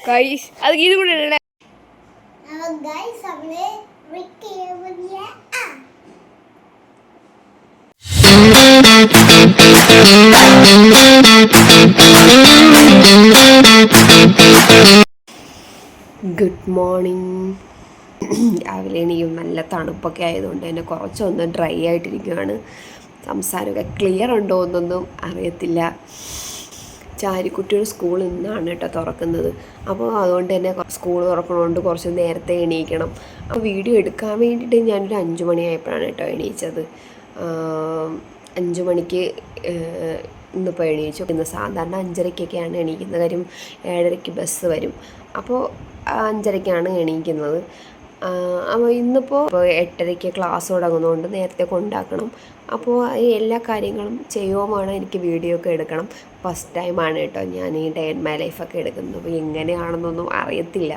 Guys അത് ഇത് കൂടെ ഇടണേ. Good morning. രാവിലെ എണീക്കും. നല്ല തണുപ്പൊക്കെ ആയതുകൊണ്ട് തന്നെ കുറച്ചൊന്ന് ഡ്രൈ ആയിട്ടിരിക്കുകയാണ്. സംസാരമൊക്കെ ക്ലിയർ ഉണ്ടോ എന്നൊന്നും അറിയത്തില്ല. ചാരിക്കുട്ടിയുടെ സ്കൂൾ ഇന്നാണ് കേട്ടോ തുറക്കുന്നത്. അപ്പോൾ അതുകൊണ്ട് തന്നെ സ്കൂൾ തുറക്കണതുകൊണ്ട് കുറച്ച് നേരത്തെ എണീക്കണം. അപ്പോൾ വീഡിയോ എടുക്കാൻ വേണ്ടിയിട്ട് ഞാനൊരു 5 മണിയായപ്പോഴാണ് കേട്ടോ എണീച്ചത്. 5 മണിക്ക് ഇന്നിപ്പോൾ എണീച്ചു. ഇന്ന് സാധാരണ 5:30-ക്കൊക്കെയാണ് എണീക്കുന്നത്. കാര്യം 7:30-ക്ക് ബസ് വരും. അപ്പോൾ 5:30-ക്കാണ് എണീക്കുന്നത്. അപ്പോൾ ഇന്നിപ്പോൾ 8:30-ക്ക് ക്ലാസ് തുടങ്ങുന്നതുകൊണ്ട് നേരത്തെ കൊണ്ടാക്കണം. അപ്പോൾ എല്ലാ കാര്യങ്ങളും ചെയ്യുമ്പോഴാണ് എനിക്ക് വീഡിയോ ഒക്കെ എടുക്കണം. ഫസ്റ്റ് ടൈമാണ് കേട്ടോ ഞാൻ ഈ ഡേ ഇൻ മൈ ലൈഫൊക്കെ എടുക്കുന്നത്. അപ്പോൾ എങ്ങനെയാണെന്നൊന്നും അറിയത്തില്ല,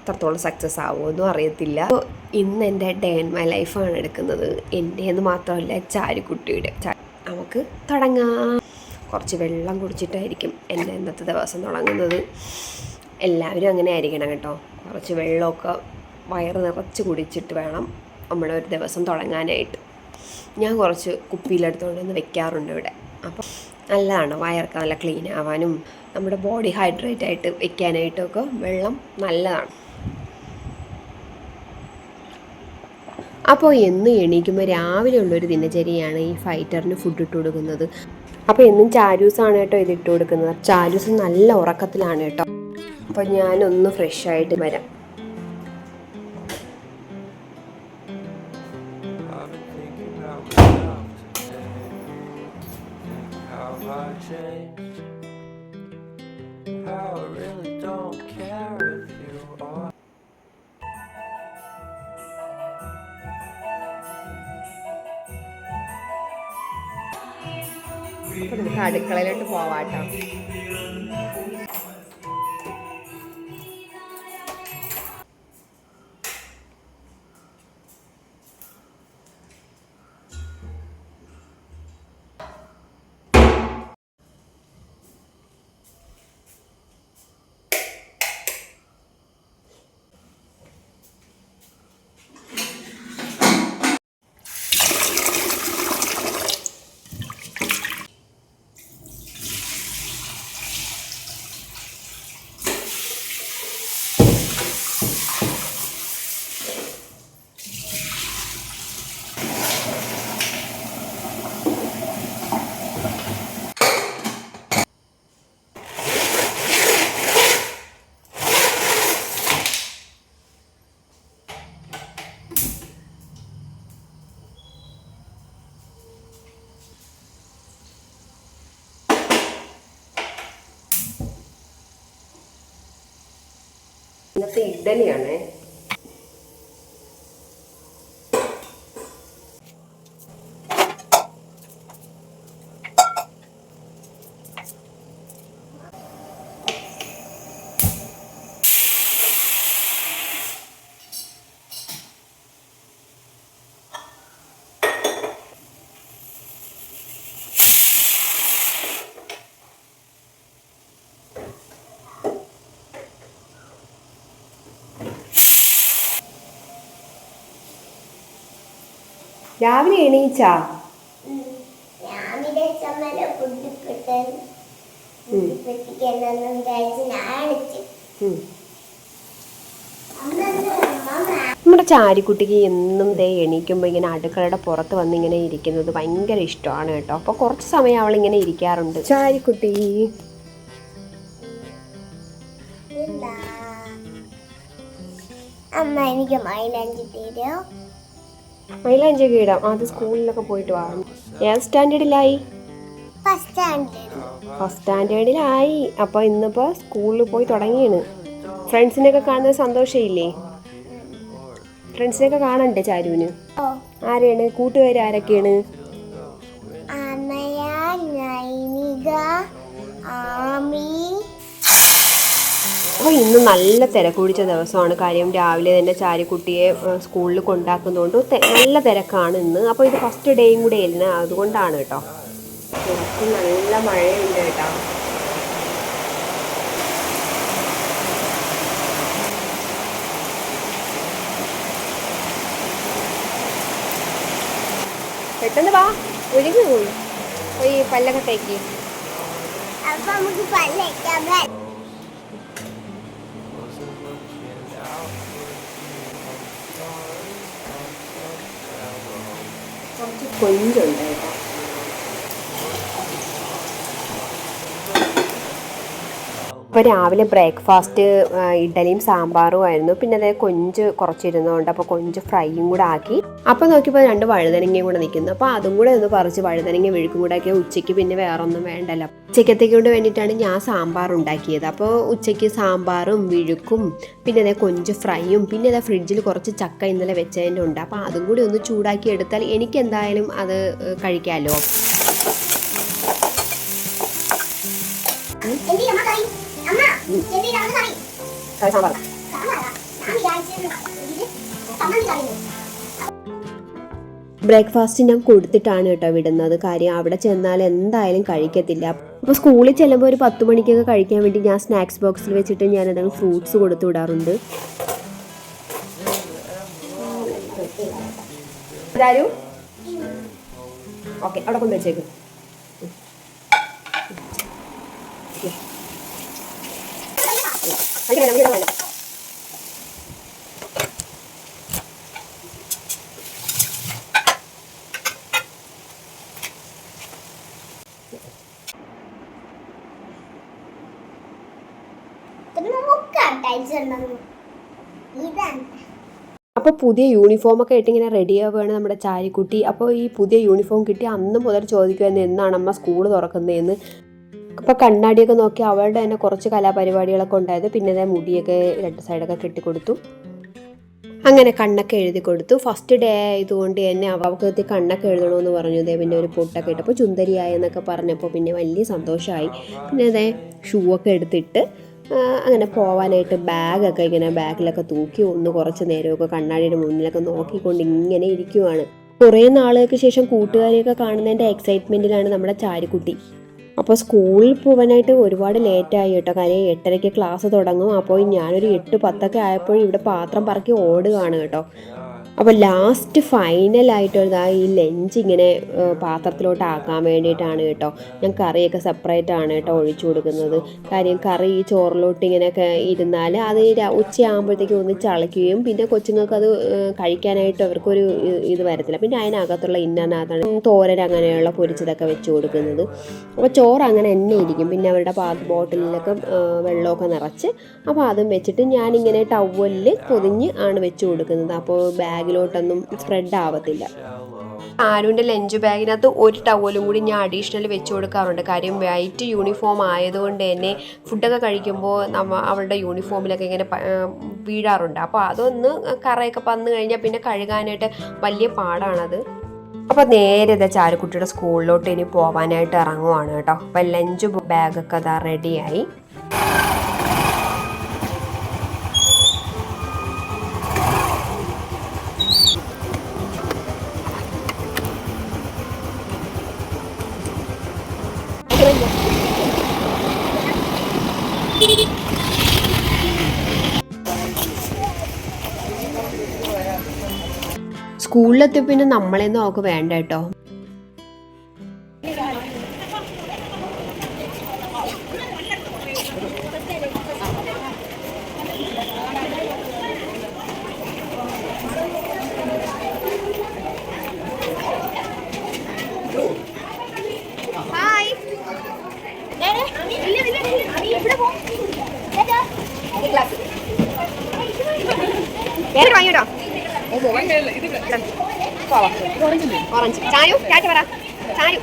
എത്രത്തോളം സക്സസ് ആവുമെന്നും അറിയത്തില്ല. അപ്പോൾ ഇന്ന് എൻ്റെ ഡേ ഇൻ മൈ ലൈഫാണ് എടുക്കുന്നത്. എൻ്റെന്ന് മാത്രമല്ല ചാരിക്കുട്ടിയുടെ. നമുക്ക് തുടങ്ങാം. കുറച്ച് വെള്ളം കുടിച്ചിട്ടായിരിക്കും എൻ്റെ ഇന്നത്തെ ദിവസം തുടങ്ങുന്നത്. എല്ലാവരും അങ്ങനെ ആയിരിക്കണം കേട്ടോ. കുറച്ച് വെള്ളമൊക്കെ വയറ് നിറച്ച് കുടിച്ചിട്ട് വേണം നമ്മളൊരു ദിവസം തുടങ്ങാനായിട്ട്. ഞാൻ കുറച്ച് കുപ്പിയിലെടുത്തുകൊണ്ട് വന്ന് വെക്കാറുണ്ട് ഇവിടെ. അപ്പം നല്ലതാണ് വയറൊക്കെ നല്ല ക്ലീൻ ആവാനും നമ്മുടെ ബോഡി ഹൈഡ്രേറ്റ് ആയിട്ട് വെക്കാനായിട്ടൊക്കെ വെള്ളം നല്ലതാണ്. അപ്പോൾ എന്നും എണീക്കുമ്പോൾ രാവിലെ ഉള്ളൊരു ദിനചര്യയാണ് ഈ ഫൈറ്ററിന് ഫുഡ് ഇട്ട് കൊടുക്കുന്നത്. അപ്പോൾ എന്നും ചാരൂസാണ് കേട്ടോ ഇതിട്ട് കൊടുക്കുന്നത്. ചാരൂസ് നല്ല ഉറക്കത്തിലാണ് കേട്ടോ. അപ്പോൾ ഞാനൊന്ന് ഫ്രഷ് ആയിട്ട് വരാം. അപ്പോൾ നമുക്ക് അടുക്കളയിലോട്ട് പോവാട്ടോ. ഇന്നത്തെ ഇഡ്ഡലിയാണേ. രാവിലെ എണീച്ചാ? നമ്മുടെ ചാരിക്കുട്ടിക്ക് എന്നും ദേ എണീക്കുമ്പോൾ ഇങ്ങനെ അടുക്കളയുടെ പുറത്ത് വന്ന് ഇങ്ങനെ ഇരിക്കുന്നത് ഭയങ്കര ഇഷ്ടമാണ് കേട്ടോ. അപ്പോൾ കുറച്ച് സമയം അവളിങ്ങനെ ഇരിക്കാറുണ്ട്. ചാരിക്കുട്ടി അമ്മ എനിക്ക് മൈലാഞ്ചി തരോ? മൈലാഞ്ചിയൊക്കെ ഇടാം. അത് സ്കൂളിലൊക്കെ പോയിട്ട് വാങ്ങും. ഏത് സ്റ്റാൻഡേർഡിലായി? ഫസ്റ്റ് സ്റ്റാൻഡേർഡിലായി. അപ്പോൾ ഇന്നിപ്പോൾ സ്കൂളിൽ പോയി തുടങ്ങിയാണ്. ഫ്രണ്ട്സിനെയൊക്കെ കാണുന്നത് സന്തോഷമില്ലേ? ഫ്രണ്ട്സിനെയൊക്കെ കാണണ്ടേ ചാരുവിന്? ആരെയാണ് കൂട്ടുകാർ? ആരൊക്കെയാണ്? അപ്പോൾ ഇന്ന് നല്ല തിരക്ക് പിടിച്ച ദിവസമാണ്. കാര്യം രാവിലെ തന്നെ ചാരിക്കുട്ടിയെ സ്കൂളിൽ കൊണ്ടാക്കുന്നതുകൊണ്ട് നല്ല തിരക്കാണ് ഇന്ന്. അപ്പോൾ ഇത് ഫസ്റ്റ് ഡേയും കൂടെ ആയിരുന്നു, അതുകൊണ്ടാണ് കേട്ടോ. പുറത്ത് നല്ല മഴയുണ്ട് കേട്ടോ. പെട്ടെന്ന് വാ, ഒഴുകി പോയി പോയി പല്ലൊക്കെ തേക്കി. അപ്പൊ നമുക്ക് പല്ലേക്കാം. കുറച്ച് കൊഞ്ചുണ്ട് കേട്ടോ. അപ്പോൾ രാവിലെ ബ്രേക്ക്ഫാസ്റ്റ് ഇഡലിയും സാമ്പാറും ആയിരുന്നു. പിന്നെ അതായത് കൊഞ്ച് കുറച്ചിരുന്നതുകൊണ്ട് അപ്പോൾ കൊഞ്ച് ഫ്രൈയും കൂടെ ആക്കി. അപ്പോൾ നോക്കിയപ്പോൾ 2 വഴുതനങ്ങയും കൂടെ നിൽക്കുന്നു. അപ്പോൾ അതും കൂടെ ഒന്ന് പറിച്ച് വഴുതനങ്ങ മെഴുക്കും കൂടെ ആക്കി. ഉച്ചയ്ക്ക് പിന്നെ വേറെ ഒന്നും വേണ്ടല്ലോ. ഉച്ചക്കത്തേക്ക് കൊണ്ട് വേണ്ടിയിട്ടാണ് ഞാൻ സാമ്പാർ ഉണ്ടാക്കിയത്. അപ്പോൾ ഉച്ചയ്ക്ക് സാമ്പാറും വിഴുക്കും പിന്നെ അതേ കൊഞ്ച് ഫ്രൈയും പിന്നെ അതേ ഫ്രിഡ്ജിൽ കുറച്ച് ചക്ക ഇന്നലെ വെച്ചതിൻ്റെ ഉണ്ട്. അപ്പോൾ അതും കൂടി ഒന്ന് ചൂടാക്കി എടുത്താൽ എനിക്ക് എന്തായാലും അത് കഴിക്കാമല്ലോ. ബ്രേക്ക്ഫാസ്റ്റ് ഞാൻ കൊടുത്തിട്ടാണ് കേട്ടോ വിടുന്നത്. കാര്യം അവിടെ ചെന്നാൽ എന്തായാലും കഴിക്കത്തില്ല. അപ്പോൾ സ്കൂളിൽ ചെല്ലുമ്പോൾ ഒരു 10 മണിക്കൊക്കെ കഴിക്കാൻ വേണ്ടി ഞാൻ സ്നാക്സ് ബോക്സിൽ വെച്ചിട്ട് ഞാൻ എന്തെങ്കിലും ഫ്രൂട്ട്സ് കൊടുത്തു വിടാറുണ്ട്. ഓക്കെ, അവിടെ കൊണ്ട് വെച്ചേക്ക്. അപ്പോൾ പുതിയ യൂണിഫോമൊക്കെ ആയിട്ട് ഇങ്ങനെ റെഡി ആവുകയാണ് നമ്മുടെ ചാരിക്കുട്ടി. അപ്പോൾ ഈ പുതിയ യൂണിഫോം കിട്ടി അന്ന് മുതൽ ചോദിക്കുമായിരുന്നു എന്നാണ് അമ്മ സ്കൂൾ തുറക്കുന്നതെന്ന്. അപ്പോൾ കണ്ണാടിയൊക്കെ നോക്കി അവളുടെ തന്നെ കുറച്ച് കലാപരിപാടികളൊക്കെ ഉണ്ടായത്. പിന്നെ അതേ മുടിയൊക്കെ 2 സൈഡൊക്കെ കെട്ടിക്കൊടുത്തു. അങ്ങനെ കണ്ണൊക്കെ എഴുതി കൊടുത്തു. ഫസ്റ്റ് ഡേ ആയതുകൊണ്ട് തന്നെ അവൾക്ക് കണ്ണൊക്കെ എഴുതണമെന്ന് പറഞ്ഞു. അതേ പിന്നെ ഒരു പൊട്ടൊക്കെ ഇട്ടപ്പോൾ ചുന്ദരിയായെന്നൊക്കെ പറഞ്ഞപ്പോൾ പിന്നെ വലിയ സന്തോഷമായി. പിന്നെ അതേ ഷൂ ഒക്കെ എടുത്തിട്ട് അങ്ങനെ പോവാനായിട്ട് ബാഗൊക്കെ ഇങ്ങനെ ബാഗിലൊക്കെ തൂക്കി ഒന്ന് കുറച്ച് നേരമൊക്കെ കണ്ണാടിയുടെ മുന്നിലൊക്കെ നോക്കിക്കൊണ്ട് ഇങ്ങനെ ഇരിക്കുവാണ്. കുറേ നാളുകൾക്ക് ശേഷം കൂട്ടുകാരെയൊക്കെ കാണുന്നതിൻ്റെ എക്സൈറ്റ്മെൻറ്റിലാണ് നമ്മുടെ ചാരിക്കുട്ടി. അപ്പോൾ സ്കൂളിൽ പോകാനായിട്ട് ഒരുപാട് ലേറ്റായി കേട്ടോ. കാര്യം 8:30 ക്ലാസ് തുടങ്ങും. അപ്പോൾ ഞാനൊരു 8:10 ആയപ്പോൾ ഇവിടെ പാത്രം പറക്കി ഓടുകയാണ് കേട്ടോ. അപ്പോൾ ലാസ്റ്റ് ഫൈനലായിട്ട് ഈ ലഞ്ച് ഇങ്ങനെ പാത്രത്തിലോട്ട് ആക്കാൻ വേണ്ടിയിട്ടാണ് കേട്ടോ. ഞാൻ കറിയൊക്കെ സെപ്പറേറ്റ് ആണ് കേട്ടോ ഒഴിച്ചു കൊടുക്കുന്നത്. കാര്യം കറി ഈ ചോറിലോട്ട് ഇങ്ങനെയൊക്കെ ഇരുന്നാൽ അത് ഉച്ചയാകുമ്പോഴത്തേക്കും ഒന്ന് ചളിക്കുകയും പിന്നെ കൊച്ചുങ്ങൾക്ക് അത് കഴിക്കാനായിട്ട് അവർക്കൊരു ഇത് വരത്തില്ല. പിന്നെ അതിനകത്തുള്ള ഇന്നകത്താണ് തോരൻ അങ്ങനെയുള്ള പൊരിച്ചതൊക്കെ വെച്ച് കൊടുക്കുന്നത്. അപ്പോൾ ചോറ് അങ്ങനെ തന്നെ ഇരിക്കും. പിന്നെ അവരുടെ ബോട്ടിലൊക്കെ വെള്ളമൊക്കെ നിറച്ച് അപ്പോൾ അതും വെച്ചിട്ട് ഞാനിങ്ങനെ ടവലിൽ പൊതിഞ്ഞ് ആണ് വെച്ച് കൊടുക്കുന്നത്. അപ്പോൾ ബാഗിലോട്ടൊന്നും സ്പ്രെഡ് ആവത്തില്ല. ആരുവിൻ്റെ ലഞ്ച് ബാഗിനകത്ത് ഒരു ടവലും കൂടി ഞാൻ അഡീഷണൽ വെച്ച് കൊടുക്കാറുണ്ട്. കാര്യം വൈറ്റ് യൂണിഫോം ആയതുകൊണ്ട് തന്നെ ഫുഡൊക്കെ കഴിക്കുമ്പോൾ അവളുടെ യൂണിഫോമിലൊക്കെ ഇങ്ങനെ വീഴാറുണ്ട്. അപ്പോൾ അതൊന്ന് കറയൊക്കെ വന്നു കഴിഞ്ഞാൽ പിന്നെ കഴുകാനായിട്ട് വലിയ പാടാണത്. അപ്പോൾ നേരെ ചാരുക്കുട്ടിയുടെ സ്കൂളിലോട്ട് ഇനി പോകാനായിട്ട് ഇറങ്ങുവാണ് കേട്ടോ. അപ്പോൾ ലഞ്ച് ബാഗൊക്കെ അതാ റെഡിയായി. സ്കൂളിലെത്തി പിന്നെ നമ്മളെയൊന്നും അവൾക്ക് വേണ്ട കേട്ടോ. ഓറഞ്ച് ചാരു ടാറ്റ പറ. ചാരു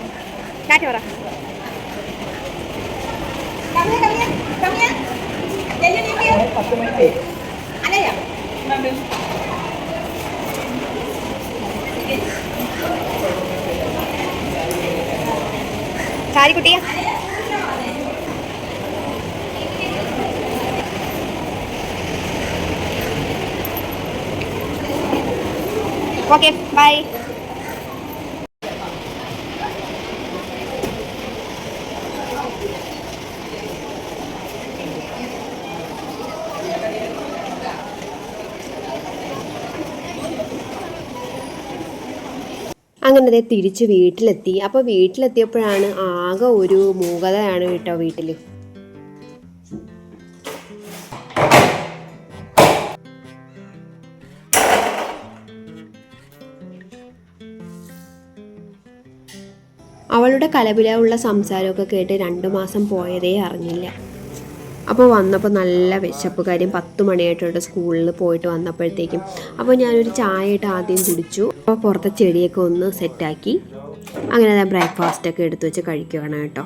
ടാറ്റ പറ. ചാരിക്കുട്ടിയ ഓക്കെ ബൈ. അങ്ങനെ ദേ തിരിച്ച് വീട്ടിലെത്തി. അപ്പോൾ വീട്ടിലെത്തിയപ്പോഴാണ് ആകെ ഒരു മൂകതയാണ് കേട്ടോ വീട്ടിൽ. അവളുടെ കലപിലുള്ള സംസാരമൊക്കെ കേട്ട് 2 മാസം പോയതേ അറിഞ്ഞില്ല. അപ്പോൾ വന്നപ്പോൾ നല്ല വിശപ്പ്, കാര്യം 10 മണിയായിട്ടുണ്ട് സ്കൂളിൽ പോയിട്ട് വന്നപ്പോഴത്തേക്കും. അപ്പോൾ ഞാനൊരു ചായ ഇട്ട് ആദ്യം കുടിച്ചു. അപ്പോൾ പുറത്തെ ചെടിയൊക്കെ ഒന്ന് സെറ്റാക്കി അങ്ങനെ ബ്രേക്ക്ഫാസ്റ്റൊക്കെ എടുത്തു വെച്ച് കഴിക്കുകയാണ് കേട്ടോ.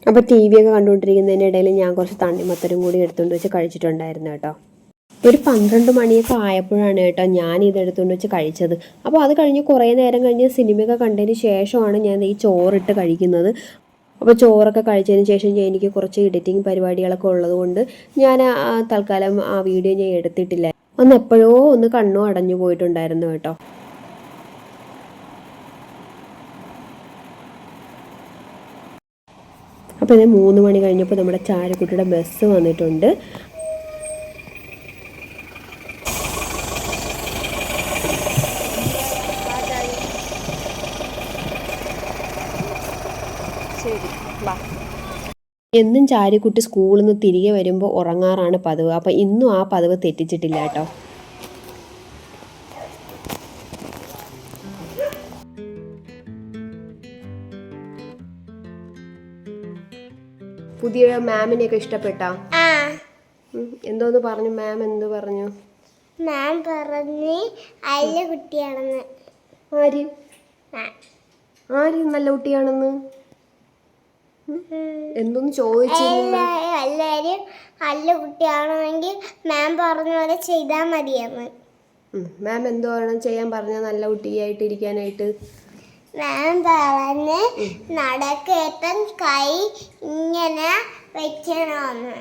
അപ്പോൾ ടി വി ഒക്കെ കണ്ടുകൊണ്ടിരിക്കുന്നതിനിടയിൽ ഞാൻ കുറച്ച് തണ്ണിമത്തനും കൂടി എടുത്തുകൊണ്ട് വെച്ച് കഴിച്ചിട്ടുണ്ടായിരുന്നു കേട്ടോ. ഒരു 12 മണിയൊക്കെ ആയപ്പോഴാണ് കേട്ടോ ഞാൻ ഇതെടുത്തുകൊണ്ട് വെച്ച് കഴിച്ചത്. അപ്പോൾ അത് കഴിഞ്ഞ് കുറേ നേരം കഴിഞ്ഞ് സിനിമയൊക്കെ കണ്ടതിന് ശേഷമാണ് ഞാൻ ഈ ചോറിട്ട് കഴിക്കുന്നത്. അപ്പോൾ ചോറൊക്കെ കഴിച്ചതിന് ശേഷം എനിക്ക് കുറച്ച് എഡിറ്റിംഗ് പരിപാടികളൊക്കെ ഉള്ളതുകൊണ്ട് ഞാൻ തൽക്കാലം ആ വീഡിയോ ഞാൻ എടുത്തിട്ടില്ല. എപ്പോഴോ ഒന്ന് കണ്ണും അടഞ്ഞു പോയിട്ടുണ്ടായിരുന്നു കേട്ടോ. അപ്പോൾ ഇത് 3 മണി കഴിഞ്ഞപ്പോൾ നമ്മുടെ ചാരുക്കുട്ടിയുടെ ബസ് വന്നിട്ടുണ്ട്. എന്നും ചാരുക്കുട്ടി സ്കൂളിൽ നിന്ന് തിരികെ വരുമ്പോൾ ഉറങ്ങാറാണ് പതിവ്. അപ്പോൾ ഇന്നും ആ പതിവ് തെറ്റിച്ചിട്ടില്ല കേട്ടോ. പുതിയ മാമിനെയൊക്കെ ഇഷ്ടപ്പെട്ടാ? എന്തോന്ന് പറഞ്ഞു മാം? എന്ത് പറഞ്ഞു? മാം പറഞ്ഞു നല്ല കുട്ടിയാണെന്ന്. ആര് ആര് നല്ല കുട്ടിയാണെന്ന്? എന്തോന്ന് ചോദിച്ചു? എല്ലാരും നല്ല കുട്ടിയാണെങ്കിൽ മാം പറഞ്ഞ പോലെ ചെയ്താൽ മതിയെന്ന്. മാം എന്തോണം ചെയ്യാൻ പറഞ്ഞ നല്ല കുട്ടിയായിട്ട് ഇരിക്കാനായിട്ട്? മാം പറഞ്ഞ് നടക്കേട്ടൻ കൈ ഇങ്ങനെ വെക്കണമെന്ന്.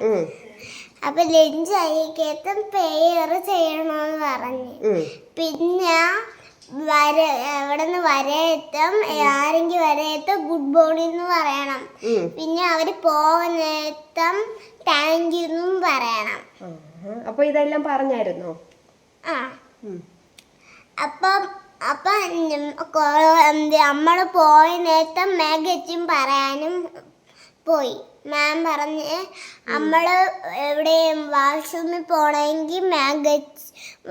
അപ്പൊ ലഞ്ച് കഴിക്കത്തും പെയർ ചെയ്യണമെന്ന് പറഞ്ഞു. പിന്നെ അവിടെ നിന്ന് വരയത്തും ആരെങ്കിലും വരയത്തും ഗുഡ് മോർണിംഗ് എന്ന് പറയണം. പിന്നെ അവര് പോകുന്നേരത്തും താങ്ക് യു എന്നും പറയണം. അപ്പൊ ഇതെല്ലാം പറഞ്ഞായിരുന്നോ? ആ അപ്പം നമ്മള് പോയ നേരത്തെ മാഗച്ചും പറയാനും പോയി. മാം പറഞ്ഞ് നമ്മള് എവിടെ വാഷ്റൂമിൽ പോണെങ്കിൽ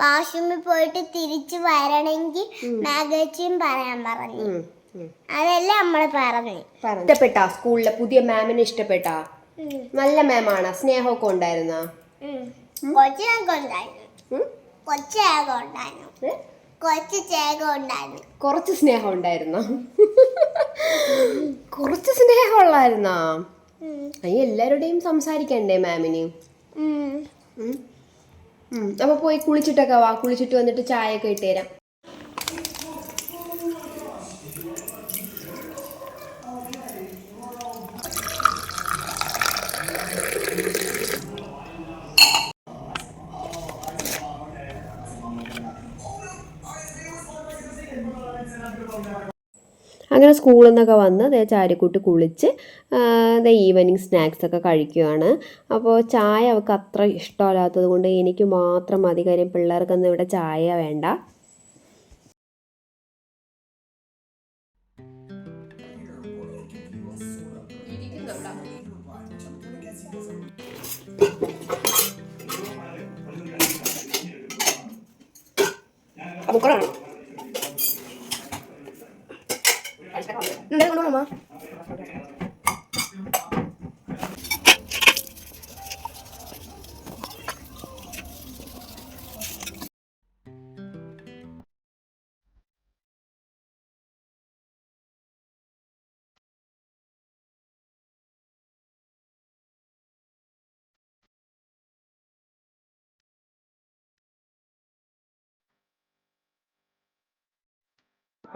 വാഷ്റൂമിൽ പോയിട്ട് തിരിച്ചു വരണമെങ്കിൽ മാഗച്ചും പറയാൻ പറഞ്ഞു. അതെല്ലാം നമ്മള് പറഞ്ഞു. ഇഷ്ടപ്പെട്ടാ സ്കൂളിലെ പുതിയ മാമിനെ? ഇഷ്ടപ്പെട്ടാ? നല്ല മാമാണ്. സ്നേഹമൊക്കെ ഉണ്ടായിരുന്ന? കുറച്ച് സ്നേഹം ഉണ്ടായിരുന്നോ? കുറച്ച് സ്നേഹം ഉള്ളായിരുന്നോ? എല്ലാവരുടെയും സംസാരിക്കണ്ടേ മാമിന്? അപ്പൊ പോയി കുളിച്ചിട്ടൊക്കെ വാ. കുളിച്ചിട്ട് വന്നിട്ട് ചായ ഒക്കെ ഇട്ടുതരാം. അങ്ങനെ സ്കൂളിൽ നിന്നൊക്കെ വന്ന് ചാരിക്കുട്ടി കുളിച്ച് ഈവനിങ് സ്നാക്സൊക്കെ കഴിക്കുകയാണ്. അപ്പോൾ ചായ അവൾക്ക് അത്ര ഇഷ്ടമല്ലാത്തത് കൊണ്ട് എനിക്ക് മാത്രം മതി. കാര്യം പിള്ളേർക്കൊന്നും ഇവിടെ ചായ വേണ്ട.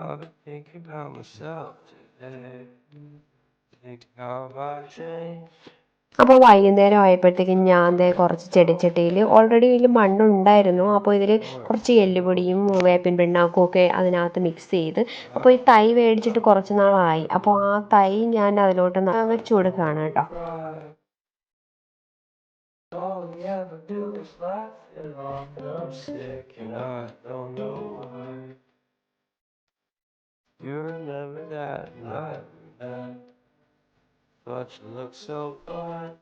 I've been thinking about myself today, thinking how I've changed. അപ്പോൾ വൈകുന്നേരം ആയപ്പോഴത്തേക്കും ഞാൻ കുറച്ച് ചെടിച്ചട്ടിയിൽ ഓൾറെഡി ഇതിൽ മണ്ണുണ്ടായിരുന്നു. അപ്പോൾ ഇതിൽ കുറച്ച് എല്ലുപൊടിയും വേപ്പിൻ പിണ്ണാക്കും ഒക്കെ അതിനകത്ത് മിക്സ് ചെയ്ത്, അപ്പോൾ ഈ തൈ മേടിച്ചിട്ട് കുറച്ച് നാളായി. അപ്പോൾ ആ തൈ ഞാൻ അതിലോട്ട് വെച്ച് കൊടുക്കുകയാണ് കേട്ടോ. All we ever do is laugh and I'm sick and I don't know why. You remember that night we met, thought you looked so fine.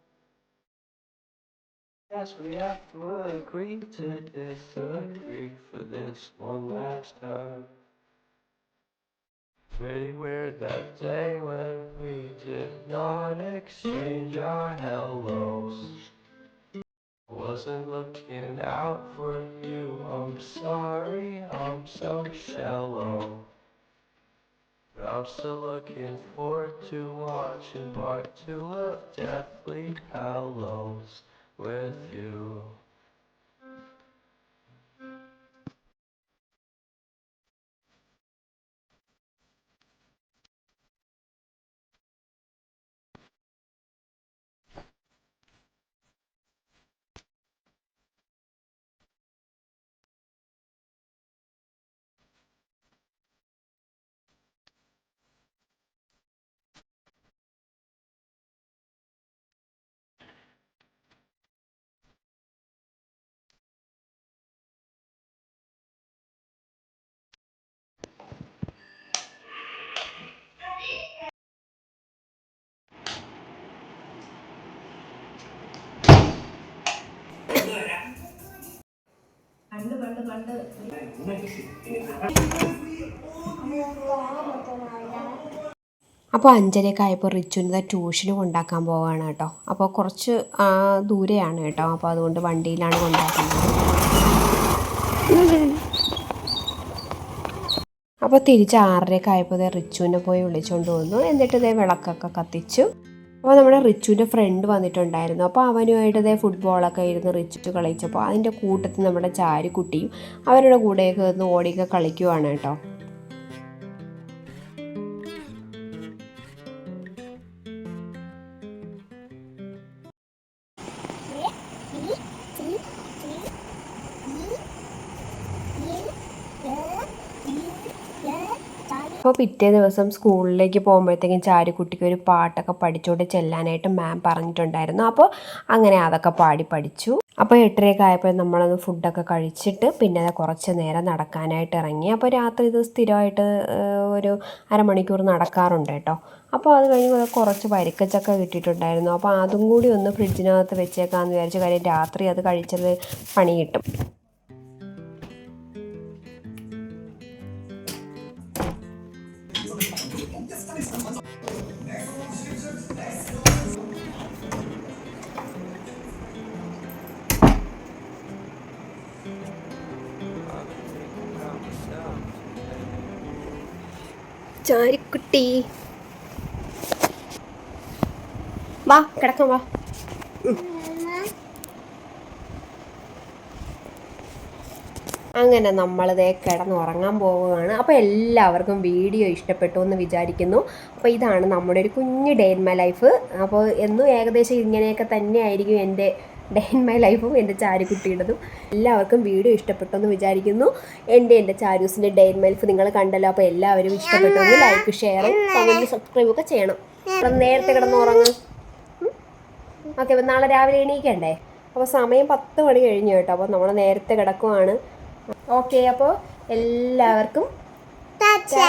Guess we have to agree to disagree for this one last time. Pretty weird that day when we did not exchange our hellos. Wasn't looking out for you, I'm sorry, I'm so shallow. But I'm still looking forward to watching part 2 of Deathly Hallows with you. അപ്പോൾ 5:30 ആയപ്പോൾ റിച്ചുവിനെ ട്യൂഷന് കൊണ്ടാക്കാൻ പോവുകയാണ് കേട്ടോ. അപ്പോൾ കുറച്ച് ദൂരെയാണ് കേട്ടോ. അപ്പോൾ അതുകൊണ്ട് വണ്ടിയിലാണ് കൊണ്ടാക്കുന്നത്. അപ്പോൾ തിരിച്ച് 6:30 ആയപ്പോൾ റിച്ചുവിനെ പോയി വിളിച്ചുകൊണ്ട് വന്നു. എന്നിട്ട് വിളക്കൊക്കെ കത്തിച്ചു. അപ്പോൾ നമ്മുടെ റിച്ചുവിൻ്റെ ഫ്രണ്ട് വന്നിട്ടുണ്ടായിരുന്നു. അപ്പോൾ അവനുമായിട്ട് ഫുട്ബോളൊക്കെ ഇരുന്ന് റിച്ചു കളിച്ചപ്പോൾ അതിൻ്റെ കൂട്ടത്തിൽ നമ്മുടെ ചാരുക്കുട്ടിയും അവരുടെ കൂടെയൊക്കെ ഒന്ന് ഓടിയൊക്കെ കളിക്കുവാണ് കേട്ടോ. അപ്പോൾ പിറ്റേ ദിവസം സ്കൂളിലേക്ക് പോകുമ്പോഴത്തേക്കും ചാരുക്കുട്ടിക്ക് ഒരു പാട്ടൊക്കെ പഠിച്ചുകൊണ്ട് ചെല്ലാനായിട്ട് മാം പറഞ്ഞിട്ടുണ്ടായിരുന്നു. അപ്പോൾ അങ്ങനെ അതൊക്കെ പാടി പഠിച്ചു. അപ്പോൾ 8:30 ആയപ്പോൾ നമ്മളൊന്ന് ഫുഡൊക്കെ കഴിച്ചിട്ട് പിന്നെ കുറച്ച് നേരം നടക്കാനായിട്ട് ഇറങ്ങി. അപ്പോൾ രാത്രി ഇത് സ്ഥിരമായിട്ട് ഒരു അരമണിക്കൂർ നടക്കാറുണ്ട് കേട്ടോ. അപ്പോൾ അത് കഴിഞ്ഞ് കുറച്ച് വരിക്കച്ചക്ക കിട്ടിയിട്ടുണ്ടായിരുന്നു. അപ്പോൾ അതും കൂടി ഒന്ന് ഫ്രിഡ്ജിനകത്ത് വെച്ചേക്കാമെന്ന് വിചാരിച്ചു. കാര്യം രാത്രി അത് കഴിച്ചത് പണി കിട്ടും. ചാരുക്കുട്ടി വാ കിടക്കാം വാ. അങ്ങനെ നമ്മളിതേ കിടന്നുറങ്ങാൻ പോവുകയാണ്. അപ്പോൾ എല്ലാവർക്കും വീഡിയോ ഇഷ്ടപ്പെട്ടു എന്ന് വിചാരിക്കുന്നു. അപ്പോൾ ഇതാണ് നമ്മുടെ ഒരു കുഞ്ഞ് ഡേ ഇൻ മൈ ലൈഫ്. അപ്പോൾ എന്നും ഏകദേശം ഇങ്ങനെയൊക്കെ തന്നെയായിരിക്കും എൻ്റെ ഡേ ഇൻ മൈ ലൈഫും എൻ്റെ ചാരുക്കുട്ടിയുടേതും. എല്ലാവർക്കും വീഡിയോ ഇഷ്ടപ്പെട്ടു എന്ന് വിചാരിക്കുന്നു. എൻ്റെ ചാരൂസിൻ്റെ ഡേ ഇൻ മൈ ലൈഫ് നിങ്ങൾ കണ്ടല്ലോ. അപ്പോൾ എല്ലാവരും ഇഷ്ടപ്പെട്ടെങ്കിൽ ലൈക്ക്, ഷെയറും, കമൻറ്റ്, സബ്സ്ക്രൈബ് ഒക്കെ ചെയ്യണം. നേരത്തെ കിടന്നുറങ്ങും. ഓക്കെ, അപ്പോൾ നാളെ രാവിലെ എണീക്കണ്ടേ? അപ്പോൾ സമയം 10 മണി കഴിഞ്ഞു കേട്ടോ. അപ്പോൾ നമ്മൾ നേരത്തെ കിടക്കുവാണ്. ഓക്കെ, അപ്പോൾ എല്ലാവർക്കും ടാറ്റാ.